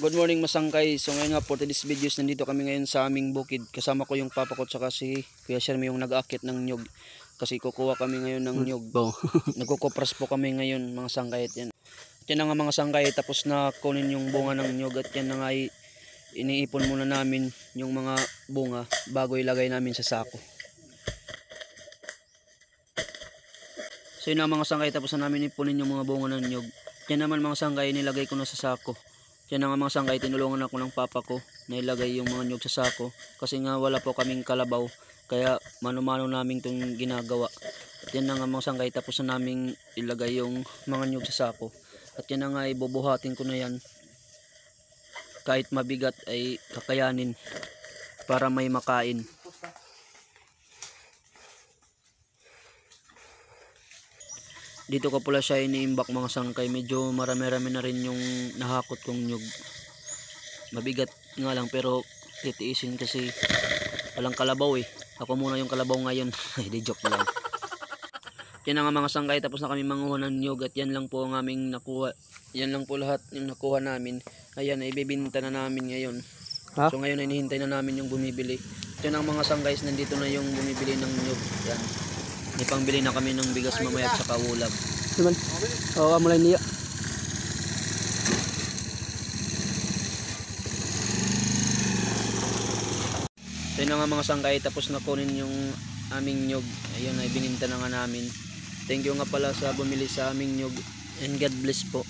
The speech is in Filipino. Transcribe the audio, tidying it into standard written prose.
Good morning masangkay. So ngayon nga for today's videos, nandito kami ngayon sa aming bukid. Kasama ko yung papa ko tsaka si Kuya Shermy yung nag-aakit ng nyug. Kasi kukuha kami ngayon ng nyug. Nagkukopras po kami ngayon mga sangkay. At yan. At yan na nga mga sangkay, tapos na kunin yung bunga ng nyug. At yan na nga iniipon muna namin yung mga bunga bago ilagay namin sa sako. So yun na mga sangkay, tapos na namin ipunin yung mga bunga ng nyug. Yan naman mga sangkay, nilagay ko na sa sako. Yan nga mga sangkay, tinulungan ako ng papa ko na ilagay yung mga nyug sa sako. Kasi nga wala po kaming kalabaw, kaya mano-mano namin itong ginagawa. At yan nga mga sangkay, tapos na namin ilagay yung mga nyug sa sako. At yan nga, ibubuhatin ko na yan. Kahit mabigat ay kakayanin para may makain. Dito ko pala siya iniimbak mga sangkay. Medyo marami-rami na rin yung nahakot kong nyug. Mabigat nga lang pero titiisin kasi walang kalabaw eh. Ako muna yung kalabaw ngayon. Ay di joke lang. Yan nga mga sangkay, tapos na kami manguha ng nyug. At yan lang po ang aming nakuha. Yan lang po lahat yung nakuha namin. Ayan, ibibinta na namin ngayon. So ngayon ay hinihintay na namin yung bumibili. Yan ang mga sangkay, nandito na yung bumibili ng nyug. Yan. May pangbili na kami ng bigas mamaya at saka ulam. Naman. Oo, mulai niya. So yun nga mga sangkay, tapos na kunin yung aming nyug. Ayun, ay bininta na nga namin. Thank you nga pala sa bumili sa aming nyug. And God bless po.